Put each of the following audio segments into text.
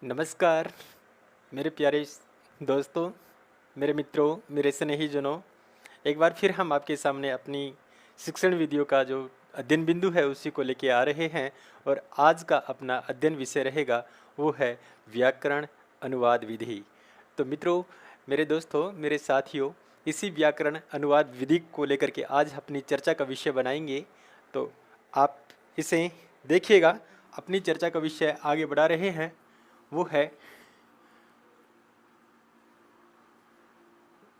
नमस्कार मेरे प्यारे दोस्तों, मेरे मित्रों, मेरे स्नेहीजनों। एक बार फिर हम आपके सामने अपनी शिक्षण वीडियो का जो अध्ययन बिंदु है उसी को लेके आ रहे हैं। और आज का अपना अध्ययन विषय रहेगा वो है व्याकरण अनुवाद विधि। तो मित्रों, मेरे दोस्तों, मेरे साथियों, इसी व्याकरण अनुवाद विधि को लेकर के आज अपनी चर्चा का विषय बनाएंगे। तो आप इसे देखिएगा। अपनी चर्चा का विषय आगे बढ़ा रहे हैं, वो है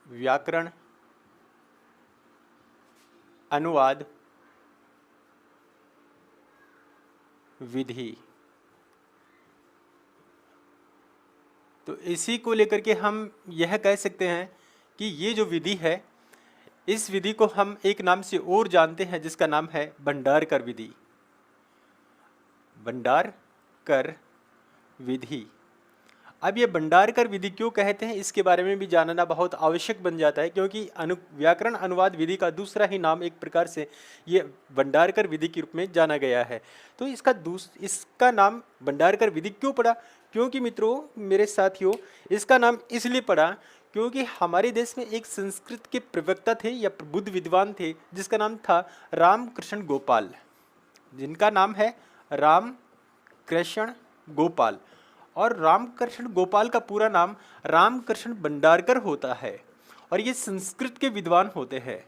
व्याकरण अनुवाद विधि। तो इसी को लेकर के हम यह कह सकते हैं कि ये जो विधि है, इस विधि को हम एक नाम से और जानते हैं जिसका नाम है भंडारकर विधि। भंडारकर विधि। अब ये भंडारकर विधि क्यों कहते हैं, इसके बारे में भी जानना बहुत आवश्यक बन जाता है, क्योंकि व्याकरण अनुवाद विधि का दूसरा ही नाम एक प्रकार से ये भंडारकर विधि के रूप में जाना गया है। तो इसका नाम भंडारकर विधि क्यों पड़ा? क्योंकि मित्रों, मेरे साथियों, इसका नाम इसलिए पड़ा क्योंकि हमारे देश में एक संस्कृत के प्रवक्ता थे या बुद्ध विद्वान थे जिसका नाम था रामकृष्ण गोपाल, जिनका नाम है रामकृष्ण गोपाल। और रामकृष्ण गोपाल का पूरा नाम रामकृष्ण भंडारकर होता है और ये संस्कृत के विद्वान होते हैं।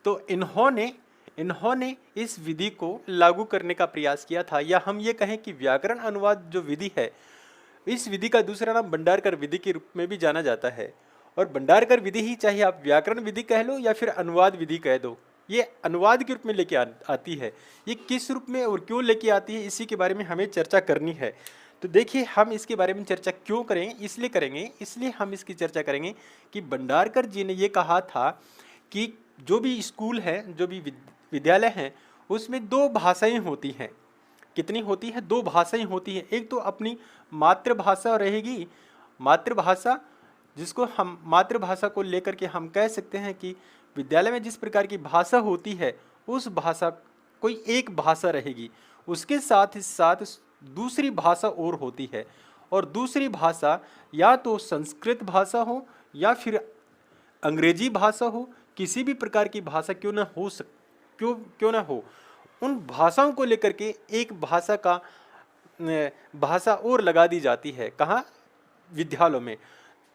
तो इन्होंने इस विधि को लागू करने का प्रयास किया था, या हम ये कहें कि व्याकरण अनुवाद जो विधि है, इस विधि का दूसरा नाम भंडारकर विधि के रूप में भी जाना जाता है। और भंडारकर विधि ही, चाहे आप व्याकरण विधि कह लो या फिर अनुवाद विधि कह दो, ये अनुवाद के रूप में लेके आती है। ये किस रूप में और क्यों लेके आती है, इसी के बारे में हमें चर्चा करनी है। तो देखिए, हम इसके बारे में चर्चा क्यों करें, इसलिए हम इसकी चर्चा करेंगे कि भंडारकर जी ने ये कहा था कि जो भी स्कूल है, जो भी विद्यालय हैं, उसमें दो भाषाएं होती हैं। कितनी होती है? दो भाषाएं होती हैं। एक तो अपनी मातृभाषा रहेगी, मातृभाषा, जिसको हम मातृभाषा को लेकर के हम कह सकते हैं कि विद्यालय में जिस प्रकार की भाषा होती है, उस भाषा कोई एक भाषा रहेगी। उसके साथ ही साथ दूसरी भाषा और होती है, और दूसरी भाषा या तो संस्कृत भाषा हो या फिर अंग्रेजी भाषा हो, किसी भी प्रकार की भाषा क्यों ना हो, उन भाषाओं को लेकर के एक भाषा और लगा दी जाती है। कहाँ? विद्यालयों में।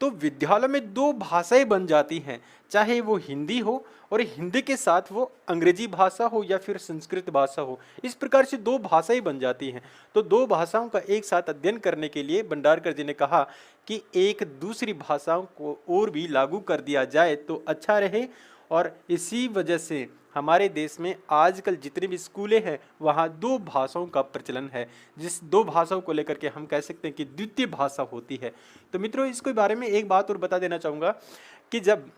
तो विद्यालयों में दो भाषाएं बन जाती हैं, चाहे वो हिंदी हो और हिंदी के साथ वो अंग्रेजी भाषा हो या फिर संस्कृत भाषा हो। इस प्रकार से दो भाषाएं बन जाती हैं। तो दो भाषाओं का एक साथ अध्ययन करने के लिए भंडारकर जी ने कहा कि एक दूसरी भाषाओं को और भी लागू कर दिया जाए तो अच्छा रहे। और इसी वजह से हमारे देश में आजकल जितने भी स्कूलें हैं, वहाँ दो भाषाओं का प्रचलन है, जिस दो भाषाओं को लेकर के हम कह सकते हैं कि द्वितीय भाषा होती है। तो मित्रों, इसके बारे में एक बात और बता देना चाहूँगा कि जब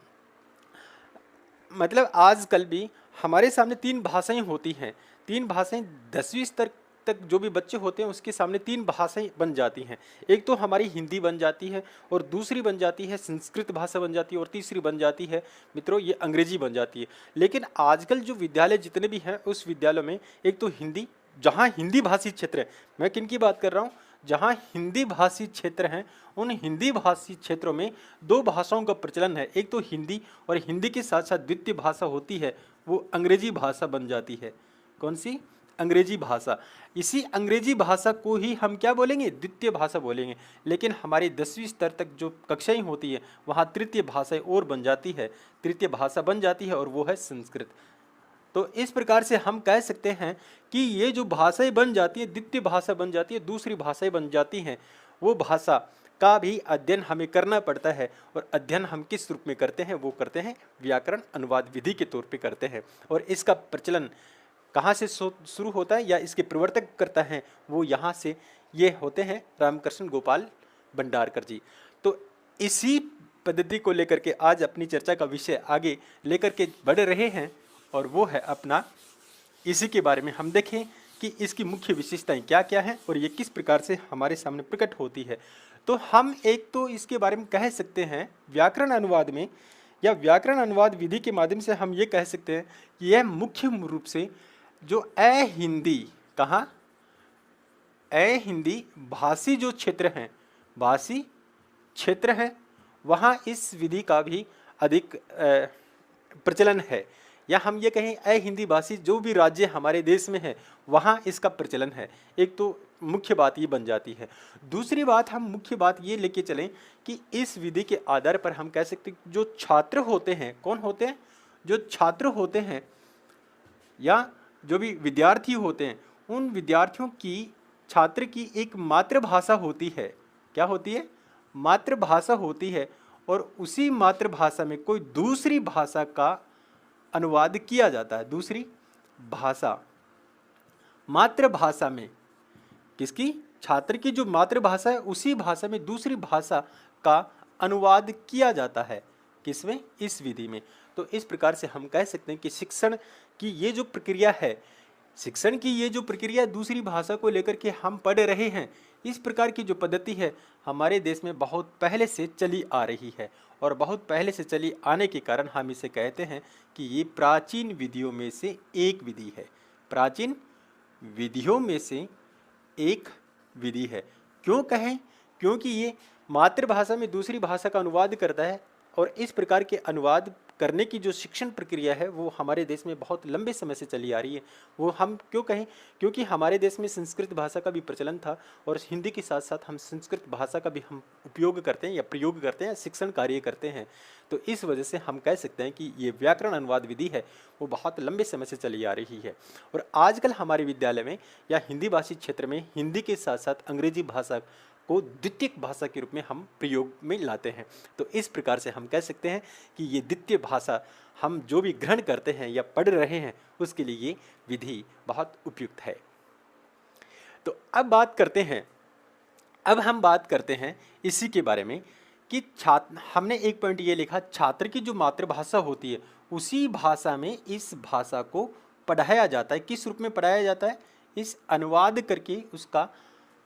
मतलब आजकल भी हमारे सामने तीन भाषाएं होती हैं। तीन भाषाएं 10वीं स्तर तक जो भी बच्चे होते हैं उसके सामने तीन भाषाएं बन जाती हैं। एक तो हमारी हिंदी बन जाती है, और दूसरी बन जाती है संस्कृत भाषा बन जाती है, और तीसरी बन जाती है मित्रों ये अंग्रेजी बन जाती है। लेकिन आजकल जो विद्यालय जितने भी हैं, उस विद्यालयों में एक तो हिंदी, जहाँ हिंदी भाषी क्षेत्र है, मैं किन की बात कर रहा हूँ, जहाँ हिंदी भाषी क्षेत्र हैं, उन हिंदी भाषी क्षेत्रों में दो भाषाओं का प्रचलन है। एक तो हिंदी, और हिंदी के साथ साथ द्वितीय भाषा होती है, वो अंग्रेजी भाषा बन जाती है। कौन सी? अंग्रेजी भाषा। इसी अंग्रेजी भाषा को ही हम क्या बोलेंगे? द्वितीय भाषा बोलेंगे। लेकिन हमारी 10वीं स्तर तक जो कक्षाएं होती है, वहाँ तृतीय भाषा और बन जाती है, तृतीय भाषा बन जाती है, और वो है संस्कृत। तो इस प्रकार से हम कह सकते हैं कि ये जो भाषाएं बन जाती है, द्वितीय भाषा बन जाती है, दूसरी भाषाएं बन जाती हैं, वो भाषा का भी अध्ययन हमें करना पड़ता है। और अध्ययन हम किस रूप में करते हैं? वो करते हैं व्याकरण अनुवाद विधि के तौर पे करते हैं। और इसका प्रचलन कहाँ से शुरू होता है, या इसके प्रवर्तक करता है, वो यहाँ से ये होते हैं रामकृष्ण गोपाल भंडारकर जी। तो इसी पद्धति को लेकर के आज अपनी चर्चा का विषय आगे लेकर के बढ़ रहे हैं, और वो है अपना, इसी के बारे में हम देखें कि इसकी मुख्य विशेषताएं क्या क्या हैं और ये किस प्रकार से हमारे सामने प्रकट होती है। तो हम एक तो इसके बारे में कह सकते हैं, व्याकरण अनुवाद में या व्याकरण अनुवाद विधि के माध्यम से हम ये कह सकते हैं कि यह मुख्य रूप से जो हिंदी, कहाँ? हिंदी भाषी जो क्षेत्र हैं, भाषी क्षेत्र हैं, वहाँ इस विधि का भी अधिक प्रचलन है। या हम ये कहें हिंदी भाषी जो भी राज्य हमारे देश में है वहाँ इसका प्रचलन है। एक तो मुख्य बात ये बन जाती है। दूसरी बात, हम मुख्य बात ये लेके चलें कि इस विधि के आधार पर हम कह सकते हैं जो छात्र होते हैं, कौन होते हैं, जो छात्र होते हैं या जो भी विद्यार्थी होते हैं, उन विद्यार्थियों की, छात्र की एक मातृभाषा होती है। क्या होती है? मातृभाषा होती है। और उसी मातृभाषा में कोई दूसरी भाषा का अनुवाद किया जाता है। दूसरी भाषा, मातृभाषा में किसकी? छात्र की जो मातृभाषा है उसी भाषा में दूसरी भाषा का अनुवाद किया जाता है। किसमें? इस विधि में। तो इस प्रकार से हम कह सकते हैं कि शिक्षण की ये जो प्रक्रिया है, शिक्षण की ये जो प्रक्रिया दूसरी भाषा को लेकर के हम पढ़ रहे हैं, इस प्रकार की जो पद्धति है हमारे देश में बहुत पहले से चली आ रही है। और बहुत पहले से चली आने के कारण हम इसे कहते हैं कि ये प्राचीन विधियों में से एक विधि है। प्राचीन विधियों में से एक विधि है। क्यों कहें? क्योंकि ये मातृभाषा में दूसरी भाषा का अनुवाद करता है। और इस प्रकार के अनुवाद करने की जो शिक्षण प्रक्रिया है वो हमारे देश में बहुत लंबे समय से चली आ रही है। वो हम क्यों कहें? क्योंकि हमारे देश में संस्कृत भाषा का भी प्रचलन था और हिंदी के साथ साथ हम संस्कृत भाषा का भी हम उपयोग करते हैं या प्रयोग करते हैं, शिक्षण कार्य करते हैं। तो इस वजह से हम कह सकते हैं कि ये व्याकरण अनुवाद विधि है वो बहुत लंबे समय से चली आ रही है। और आजकल हमारे विद्यालय में या हिंदी भाषी क्षेत्र में हिंदी के साथ साथ अंग्रेजी भाषा को द्वितीय भाषा के रूप में हम प्रयोग में लाते हैं। तो इस प्रकार से हम कह सकते हैं कि ये द्वितीय भाषा हम जो भी ग्रहण करते हैं या पढ़ रहे हैं उसके लिए ये विधि बहुत उपयुक्त है। तो अब हम बात करते हैं इसी के बारे में कि हमने एक पॉइंट ये लिखा, छात्र की जो मातृभाषा होती है उसी भाषा में इस भाषा को पढ़ाया जाता है। किस रूप में पढ़ाया जाता है? इस अनुवाद करके उसका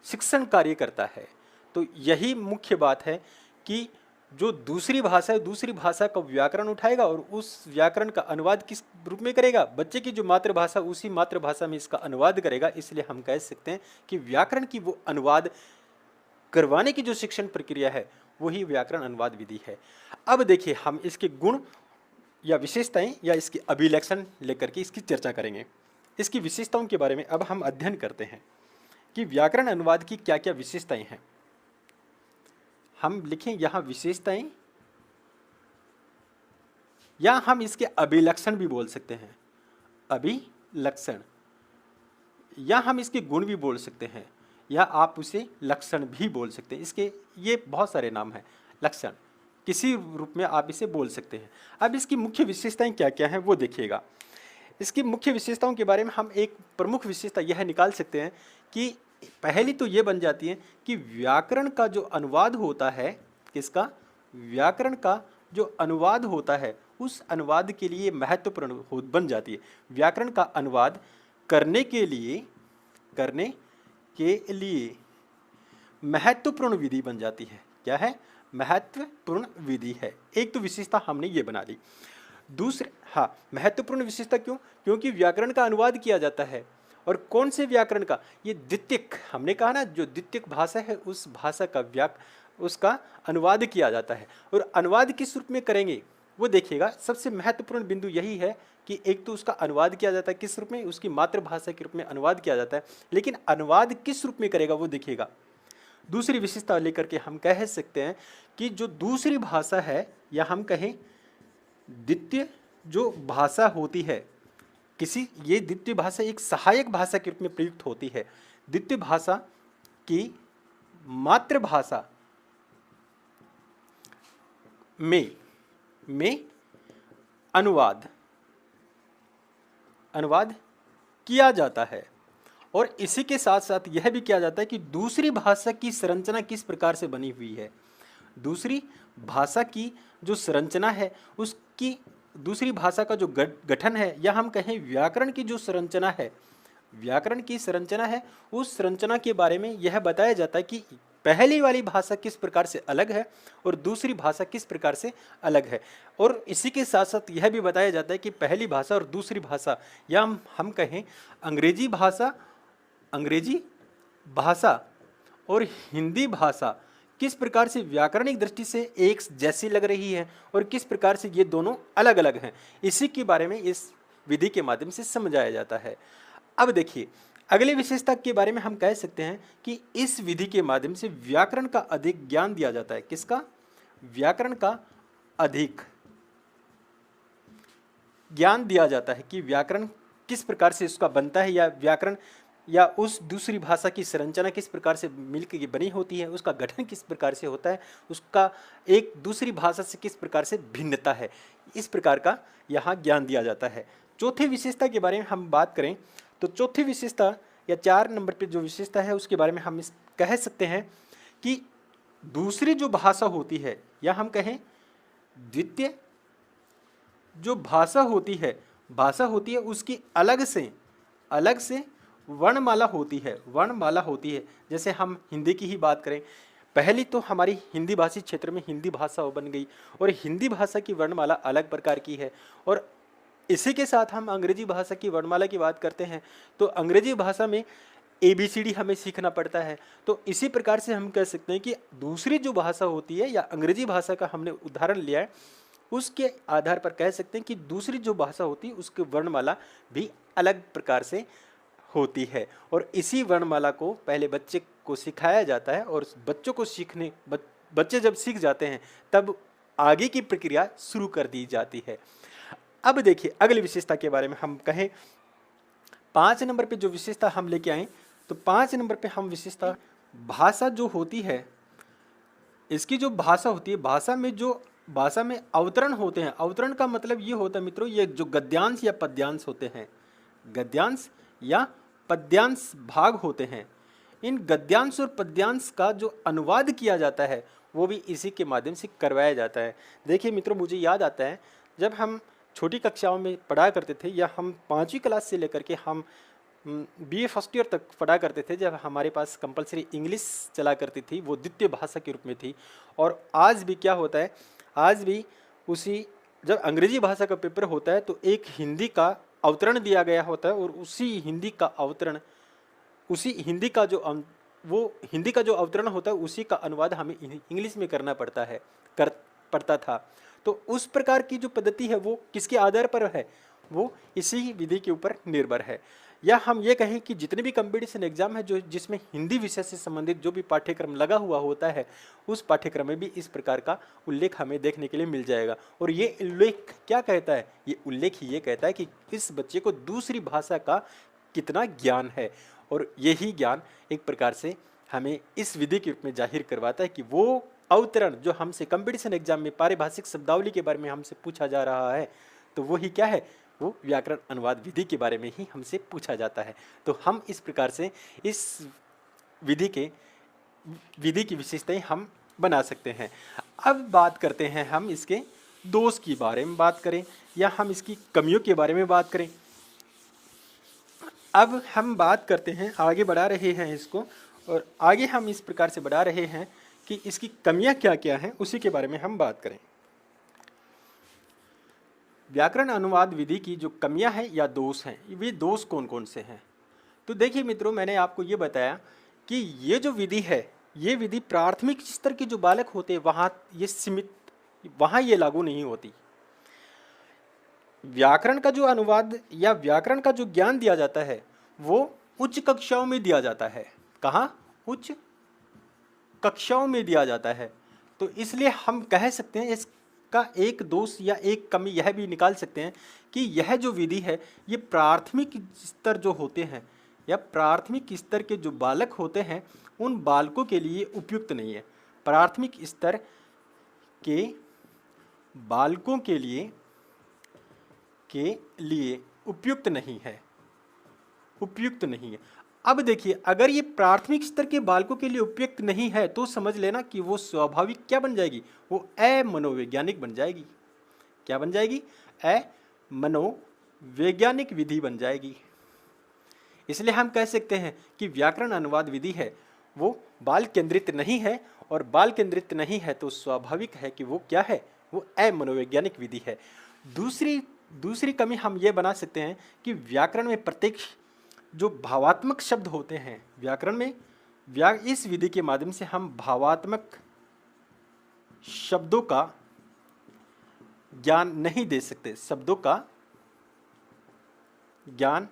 शिक्षण कार्य करता है। तो यही मुख्य बात है कि जो दूसरी भाषा है दूसरी भाषा का व्याकरण उठाएगा और उस व्याकरण का अनुवाद किस रूप में करेगा? बच्चे की जो मातृभाषा उसी मातृभाषा में इसका अनुवाद करेगा। इसलिए हम कह सकते हैं कि व्याकरण की वो अनुवाद करवाने की जो शिक्षण प्रक्रिया है वही व्याकरण अनुवाद विधि है। अब देखिए हम इसके गुण या विशेषताएं या इसके अभिलक्षण लेकर के इसकी चर्चा करेंगे। इसकी विशेषताओं के बारे में अब हम अध्ययन करते हैं कि व्याकरण अनुवाद की क्या क्या विशेषताएं हैं। हम लिखें यहाँ विशेषताएं या हम इसके अभिलक्षण भी बोल सकते हैं, अभिलक्षण, या हम इसके गुण भी बोल सकते हैं या आप उसे लक्षण भी बोल सकते हैं। इसके ये बहुत सारे नाम हैं। लक्षण किसी रूप में आप इसे बोल सकते हैं। अब इसकी मुख्य विशेषताएं क्या क्या हैं वो देखिएगा। इसकी मुख्य विशेषताओं के बारे में हम एक प्रमुख विशेषता यह निकाल सकते हैं कि पहली तो ये बन जाती है कि व्याकरण का जो अनुवाद होता है, किसका? व्याकरण का जो अनुवाद होता है उस अनुवाद के लिए महत्वपूर्ण बन जाती है। व्याकरण का अनुवाद करने के लिए महत्वपूर्ण विधि बन जाती है। क्या है? महत्वपूर्ण विधि है। एक तो विशेषता हमने ये बना ली। दूसरे, हाँ, महत्वपूर्ण विशेषता क्यों? क्योंकि व्याकरण का अनुवाद किया जाता है। और कौन से व्याकरण का? ये द्वितीयक, हमने कहा ना, जो द्वितीयक भाषा है उस भाषा का उसका अनुवाद किया जाता है। और अनुवाद किस रूप में करेंगे वो देखिएगा। सबसे महत्वपूर्ण बिंदु यही है कि एक तो उसका अनुवाद किया जाता है किस रूप में? उसकी मातृभाषा के रूप में अनुवाद किया जाता है। लेकिन अनुवाद किस रूप में करेगा वो देखिएगा। दूसरी विशेषता लेकर के हम कह सकते हैं कि जो दूसरी भाषा है या हम कहें द्वितीय जो भाषा होती है, ये द्वितीय भाषा एक सहायक भाषा के रूप में प्रयुक्त होती है। द्वितीय भाषा की मातृभाषा में अनुवाद किया जाता है। और इसी के साथ साथ यह भी किया जाता है कि दूसरी भाषा की संरचना किस प्रकार से बनी हुई है। दूसरी भाषा की जो संरचना है उसकी, दूसरी भाषा का जो गठन है या हम कहें व्याकरण की जो संरचना है, व्याकरण की संरचना है, उस संरचना के बारे में यह बताया जाता है कि पहली वाली भाषा किस प्रकार से अलग है और दूसरी भाषा किस प्रकार से अलग है। और इसी के साथ साथ यह भी बताया जाता है कि पहली भाषा और दूसरी भाषा या हम कहें अंग्रेजी भाषा, अंग्रेजी भाषा और हिंदी भाषा किस प्रकार से व्याकरणिक दृष्टि से एक जैसी लग रही है और किस प्रकार से ये दोनों अलग अलग हैं, इसी के बारे में इस विधि के माध्यम से समझाया जाता है। अब देखिए, अगले विशेषता के बारे में हम कह सकते हैं कि इस विधि के माध्यम से व्याकरण का अधिक ज्ञान दिया जाता है। किसका? व्याकरण का अधिक ज्ञान दिया जाता है कि व्याकरण किस प्रकार से उसका बनता है, या व्याकरण या उस दूसरी भाषा की संरचना किस प्रकार से मिलकर के बनी होती है, उसका गठन किस प्रकार से होता है, उसका एक दूसरी भाषा से किस प्रकार से भिन्नता है, इस प्रकार का यहाँ ज्ञान दिया जाता है। चौथी विशेषता के बारे में हम बात करें तो चौथी विशेषता या 4 नंबर पे जो विशेषता है उसके बारे में हम कह सकते हैं कि दूसरी जो भाषा होती है, या हम कहें द्वितीय जो भाषा होती है उसकी अलग से वर्णमाला होती है। जैसे हम हिंदी की ही बात करें, पहली तो हमारी हिंदी भाषी क्षेत्र में हिंदी भाषा बन गई और हिंदी भाषा की वर्णमाला अलग प्रकार की है, और इसी के साथ हम अंग्रेजी भाषा की वर्णमाला की बात करते हैं तो अंग्रेजी भाषा में ABCD हमें सीखना पड़ता है। तो इसी प्रकार से हम कह सकते हैं कि दूसरी जो भाषा होती है या अंग्रेजी भाषा का हमने उदाहरण लिया है, उसके आधार पर कह सकते हैं कि दूसरी जो भाषा होती है उसकी वर्णमाला भी अलग प्रकार से होती है, और इसी वर्णमाला को पहले बच्चे को सिखाया जाता है, और बच्चों को बच्चे जब सीख जाते हैं तब आगे की प्रक्रिया शुरू कर दी जाती है। अब देखिए, अगली विशेषता के बारे में हम कहें, 5 नंबर पे जो विशेषता हम लेके आए, तो 5 नंबर पे हम विशेषता भाषा जो होती है, इसकी जो भाषा होती है, भाषा में अवतरण होते हैं। अवतरण का मतलब ये होता है मित्रों, ये जो गद्यांश या पद्यांश होते हैं, गद्यांश या पद्यांश भाग होते हैं, इन गद्यांश और पद्यांश का जो अनुवाद किया जाता है वो भी इसी के माध्यम से करवाया जाता है। देखिए मित्रों, मुझे याद आता है जब हम छोटी कक्षाओं में पढ़ा करते थे, या हम 5वीं क्लास से लेकर के हम BA फर्स्ट ईयर तक पढ़ा करते थे, जब हमारे पास कंपलसरी इंग्लिश चला करती थी, वो द्वितीय भाषा के रूप में थी। और आज भी क्या होता है, आज भी उसी जब अंग्रेजी भाषा का पेपर होता है तो एक हिंदी का अवतरण दिया गया होता है, और उसी हिंदी का अवतरण, उसी हिंदी का जो हिंदी का जो अवतरण होता है उसी का अनुवाद हमें इंग्लिश में करना पड़ता था। तो उस प्रकार की जो पद्धति है वो किसके आधार पर है, वो इसी विधि के ऊपर निर्भर है। या हम ये कहें कि जितने भी कंपटीशन एग्जाम है जो जिसमें हिंदी विषय से संबंधित जो भी पाठ्यक्रम लगा हुआ होता है, उस पाठ्यक्रम में भी इस प्रकार का उल्लेख हमें देखने के लिए मिल जाएगा। और ये उल्लेख क्या कहता है, ये उल्लेख ये कहता है कि इस बच्चे को दूसरी भाषा का कितना ज्ञान है, और यही ज्ञान एक प्रकार से हमें इस विधि के रूप में जाहिर करवाता है कि वो अवतरण जो हमसे कंपटीशन एग्जाम में पारिभाषिक शब्दावली के बारे में हमसे पूछा जा रहा है, तो वो ही क्या है, वो व्याकरण अनुवाद विधि के बारे में ही हमसे पूछा जाता है। तो हम इस प्रकार से इस विधि की विशेषताएं हम बना सकते हैं। अब बात करते हैं हम इसके दोष के बारे में बात करें, या हम इसकी कमियों के बारे में बात करें। अब हम बात करते हैं, आगे बढ़ा रहे हैं इसको, और आगे हम इस प्रकार से बढ़ा रहे हैं कि इसकी कमियां क्या क्या हैं, उसी के बारे में हम बात करें। व्याकरण अनुवाद विधि की जो कमियां हैं या दोष हैं, वे दोष कौन कौन से हैं? तो देखिए मित्रों, मैंने आपको ये बताया कि ये जो विधि है, ये विधि प्राथमिक स्तर के जो बालक होते हैं वहाँ ये लागू नहीं होती। व्याकरण का जो अनुवाद या व्याकरण का जो ज्ञान दिया जाता है वो उच्च कक्षाओं में दिया जाता है। कहाँ? उच्च कक्षाओं में दिया जाता है। तो इसलिए हम कह सकते हैं, इसका एक दोष या एक कमी यह भी निकाल सकते हैं कि यह जो विधि है ये प्राथमिक स्तर जो होते हैं या प्राथमिक स्तर के जो बालक होते हैं उन बालकों के लिए उपयुक्त नहीं है। प्राथमिक स्तर के बालकों के लिए उपयुक्त नहीं है। अब देखिए, अगर ये प्राथमिक स्तर के बालकों के लिए उपयुक्त नहीं है तो समझ लेना कि वो स्वाभाविक क्या बन जाएगी, वो अमनोवैज्ञानिक बन जाएगी। क्या बन जाएगी? अमनोवैज्ञानिक विधि बन जाएगी। इसलिए हम कह सकते हैं कि व्याकरण अनुवाद विधि है वो बाल केंद्रित नहीं है, और बाल केंद्रित नहीं है तो स्वाभाविक है कि वो क्या है, वो अमनोवैज्ञानिक विधि है। दूसरी कमी हम ये बना सकते हैं कि व्याकरण में प्रत्येक जो भावात्मक शब्द होते हैं, व्याकरण में इस विधि के माध्यम से हम भावात्मक शब्दों का ज्ञान नहीं दे सकते, शब्दों का ज्ञान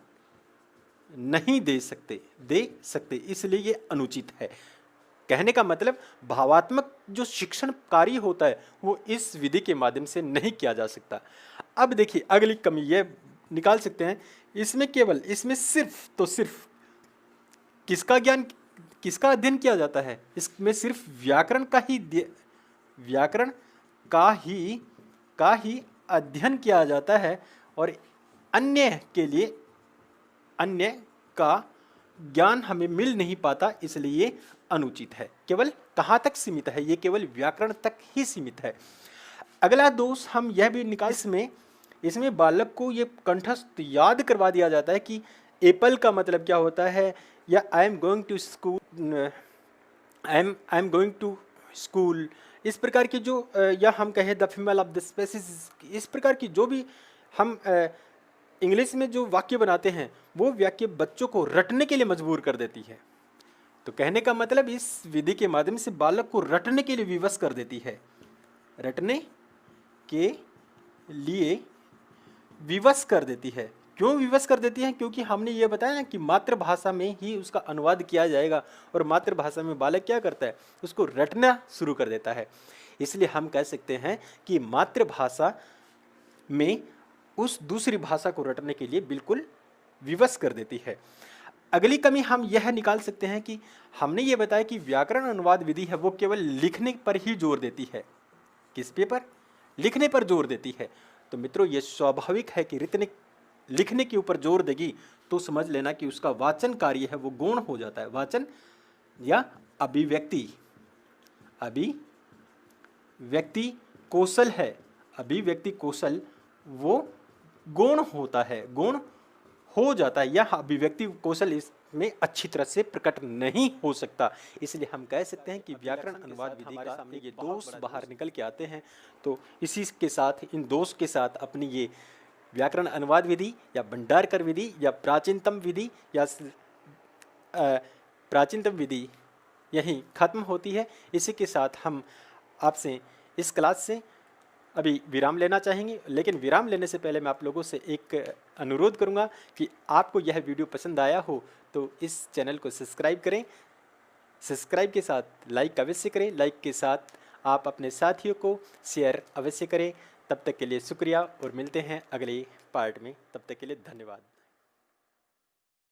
नहीं दे सकते, इसलिए ये अनुचित है। कहने का मतलब भावात्मक जो शिक्षण कार्य होता है वो इस विधि के माध्यम से नहीं किया जा सकता। अब देखिए अगली कमी यह निकाल सकते हैं, इसमें सिर्फ तो सिर्फ किसका अध्ययन किया जाता है, इसमें सिर्फ व्याकरण का ही अध्ययन किया जाता है और अन्य का ज्ञान हमें मिल नहीं पाता, इसलिए अनुचित है। केवल कहाँ तक सीमित है, ये केवल व्याकरण तक ही सीमित है। अगला दोष हम यह भी निकाल, इसमें बालक को ये कंठस्थ याद करवा दिया जाता है कि एप्पल का मतलब क्या होता है, या I am going to school, इस प्रकार की जो या हम कहें the female of the species, इस प्रकार की जो भी हम इंग्लिश में जो वाक्य बनाते हैं वो वाक्य बच्चों को रटने के लिए मजबूर कर देती है। तो कहने का मतलब इस विधि के माध्यम से बालक को रटने के लिए विवश कर देती है, रटने के लिए विवश कर देती है। क्यों विवश कर देती है? क्योंकि हमने ये बताया ना कि मातृभाषा में ही उसका अनुवाद किया जाएगा और मातृभाषा में बालक क्या करता है, उसको रटना शुरू कर देता है। इसलिए हम कह सकते हैं कि मातृभाषा में उस दूसरी भाषा को रटने के लिए बिल्कुल विवश कर देती है। अगली कमी हम यह निकाल सकते हैं कि हमने ये बताया कि व्याकरण अनुवाद विधि है वो केवल लिखने पर ही जोर देती है। किस पे पर? लिखने पर जोर देती है। तो मित्रों ये स्वाभाविक है कि लिखने के ऊपर जोर देगी तो समझ लेना कि उसका वाचन कार्य है वो गौण हो जाता है। वाचन या अभिव्यक्ति कौशल है, अभिव्यक्ति कौशल वो गौण होता है, गौण हो जाता है। यह अभिव्यक्ति कौशल इसमें अच्छी तरह से प्रकट नहीं हो सकता। इसलिए हम कह सकते हैं कि व्याकरण अनुवाद विधि का सामने ये दोष बाहर निकल के आते हैं। तो इसी के साथ, इन दोष के साथ अपनी ये व्याकरण अनुवाद विधि या भंडारकर विधि या प्राचीनतम विधि यहीं खत्म होती है। इसी के साथ हम आपसे इस क्लास से अभी विराम लेना चाहेंगे, लेकिन विराम लेने से पहले मैं आप लोगों से एक अनुरोध करूंगा कि आपको यह वीडियो पसंद आया हो तो इस चैनल को सब्सक्राइब करें। सब्सक्राइब के साथ लाइक अवश्य करें, लाइक के साथ आप अपने साथियों को शेयर अवश्य करें। तब तक के लिए शुक्रिया और मिलते हैं अगले पार्ट में। तब तक के लिए धन्यवाद।